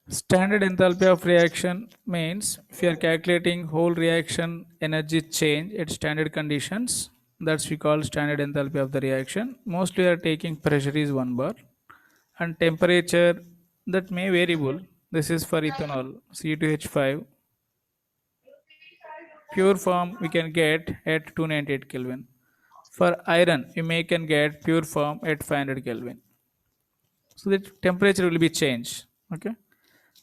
Standard enthalpy of reaction means if you are calculating whole reaction energy change at standard conditions, that's we call standard enthalpy of the reaction. Mostly we are taking pressure is 1 bar and temperature that may variable. This is for ethanol C2H5. Pure form we can get at 298 Kelvin. For iron we may can get pure form at 500 Kelvin. So the temperature will be changed. Okay.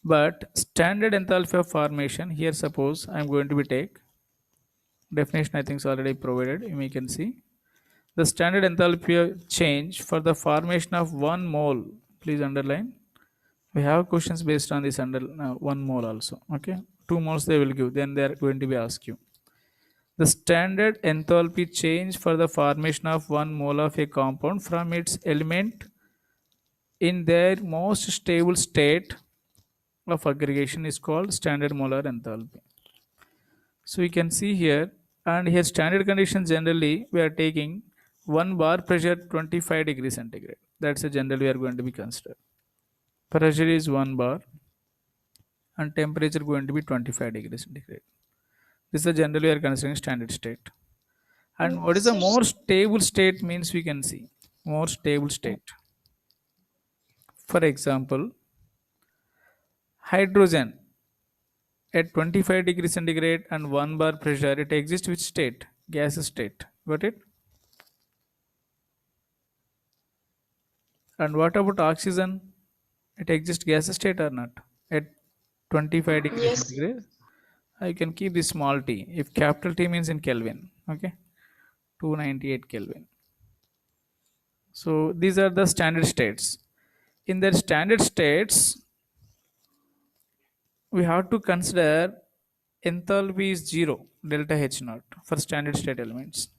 But standard enthalpy of formation here, suppose I am going to be take definition. I think is already provided. You can see the standard enthalpy of change for the formation of 1 mole. Please underline. We have questions based on this under 1 mole also. Okay, 2 moles they will give. Then they are going to be ask you the standard enthalpy change for the formation of 1 mole of a compound from its element in their most stable state of aggregation is called standard molar enthalpy. So we can see here, and here standard conditions generally we are taking 1 bar pressure 25 degrees centigrade. That's a general we are going to be considered. Pressure is 1 bar and temperature going to be 25 degrees centigrade. This is the general we are considering standard state. And what is the So, more stable state means we can see more stable state. For example, hydrogen at 25 degrees centigrade and 1 bar pressure it exists which state? Gas state. Got it? And what about oxygen? It exists gas state or not? At 25 degrees yes. centigrade, I can keep this small t. If capital T means in Kelvin, okay, 298 Kelvin. So these are the standard states. In their standard states, we have to consider enthalpy is zero, delta H naught for standard state elements.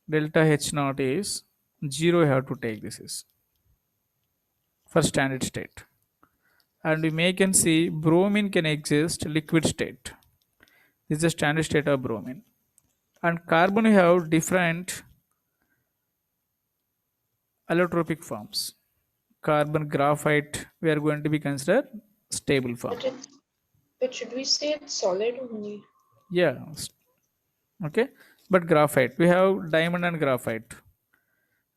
Delta H naught is zero. You have to take this is for standard state. And we may can see bromine can exist liquid state. This is the standard state of bromine. And carbon we have different allotropic forms. Carbon graphite we are going to be considered stable form. But should we say it's solid only? Yeah. Okay. But graphite we have diamond and graphite.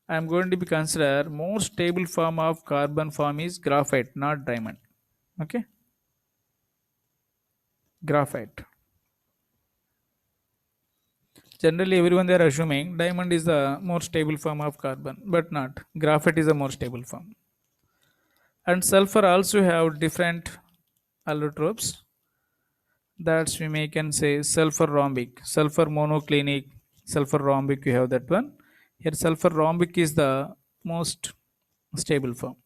I am going to be consider more stable form of carbon form is graphite, not diamond. Okay. Graphite. Generally, everyone they are assuming diamond is the more stable form of carbon, but not. Graphite is a more stable form. And sulfur also have different allotropes. That's we may can say sulfur rhombic, sulfur monoclinic, sulfur rhombic. We have that one. Here, sulfur rhombic is the most stable form.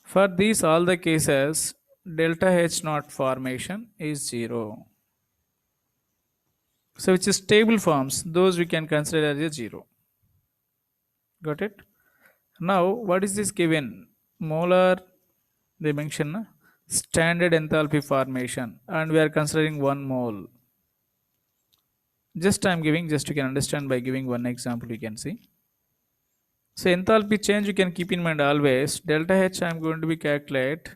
For these all the cases, delta H naught formation is zero. So which is stable forms, those we can consider as a zero. Got it? Now, what is this given? Molar, they mention standard enthalpy formation, and we are considering 1 mole. Just I'm giving, just you can understand by giving one example, you can see. So enthalpy change you can keep in mind always. Delta H I'm going to be calculate.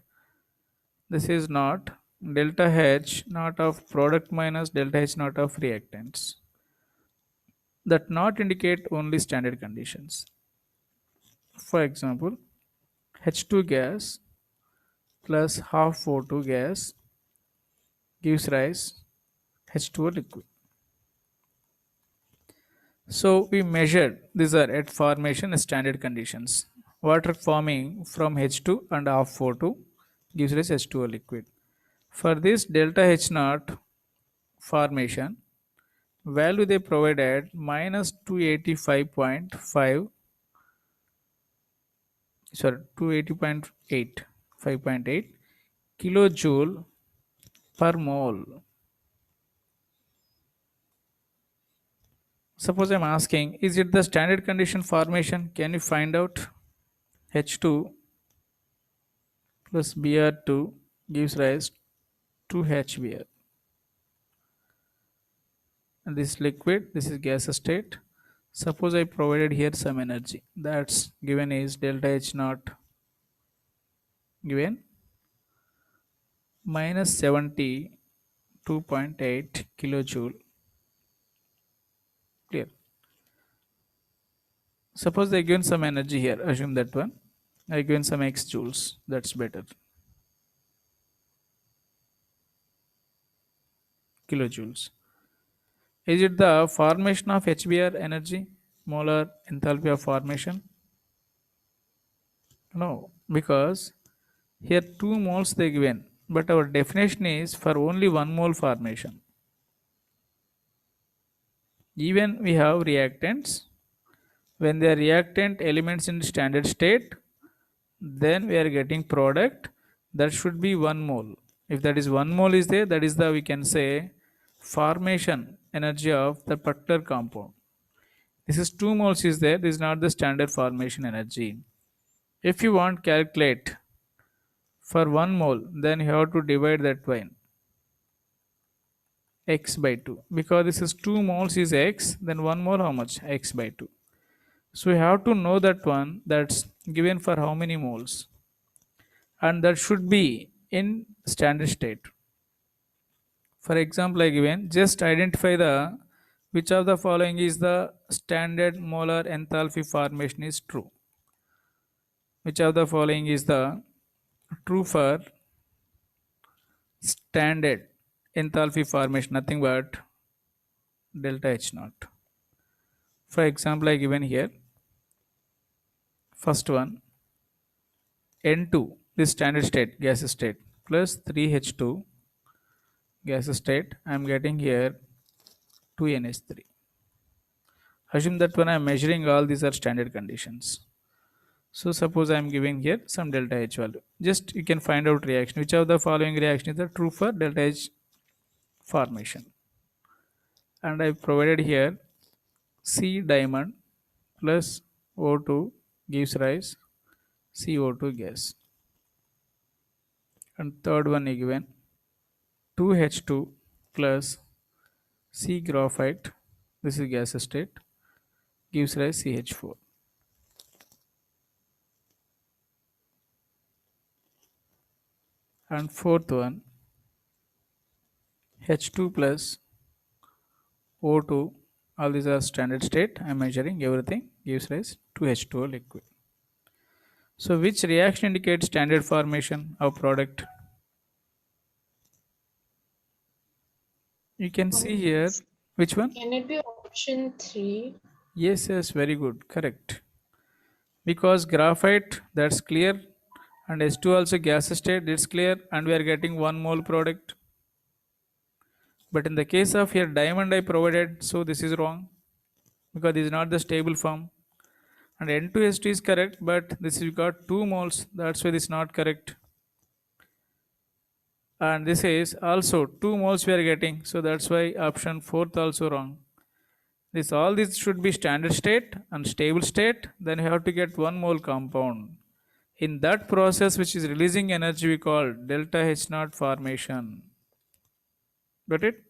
This is not delta H not of product minus delta H not of reactants. That not indicate only standard conditions. For example, H2 gas plus half O2 gas gives rise H2O liquid. So we measured these are at formation standard conditions. Water forming from H2 and half O2 gives rise H2O liquid. For this delta H naught formation, value they provided minus 285.5, sorry, 280.8, 5.8 kilojoule per mole. Suppose I'm asking, is it the standard condition formation? Can you find out? H2 plus Br2 gives rise to HBr. And this liquid, this is gas state. Suppose I provided here some energy that's given is delta H naught given minus 72.8 kilojoule. Clear. Suppose they given some energy here, assume that one. I given some x joules, that's better. Kilojoules. Is it the formation of HBr energy, molar enthalpy of formation? No, because here 2 moles they given, but our definition is for only 1 mole formation. Even we have reactants, when they are reactant elements in standard state, then we are getting product that should be 1 mole. If that is 1 mole is there, that is the, we can say, formation energy of the particular compound. This is 2 moles is there, this is not the standard formation energy. If you want calculate for 1 mole, then you have to divide that by x by 2, because this is 2 moles is x, then 1 mole how much, x by 2. So we have to know that one, that's given for how many moles, and that should be in standard state. For example, I given, just identify the which of the following is the standard molar enthalpy formation is true. Which of the following is the true for standard enthalpy formation, nothing but delta H naught. For example, I given here first one N2, this standard state gas state, plus 3H2 gas state, I am getting here 2NH3. Assume that when I am measuring all these are standard conditions. So suppose I am giving here some delta H value. Just you can find out reaction. Which of the following reaction is the true for delta H formation? And I provided here C diamond plus O2 gives rise CO2 gas. And third one is given 2H2 plus C graphite, this is gas state, gives rise CH4. And fourth one H2 plus O2, all these are standard state, I am measuring everything, gives rise to H2O liquid. So which reaction indicates standard formation of product? You can see here, which one? Can it be option 3? Yes, very good, correct. Because graphite, that's clear, and H2 also gas state, it's clear, and we are getting 1 mole product. But in the case of here diamond I provided, so this is wrong, because this is not the stable form. And N2H2 is correct, but this is got 2 moles, that's why this is not correct. And this is also 2 moles we are getting, so that's why option 4th also wrong. This all this should be standard state and stable state, then you have to get 1 mole compound. In that process which is releasing energy we call delta H naught formation. Got it?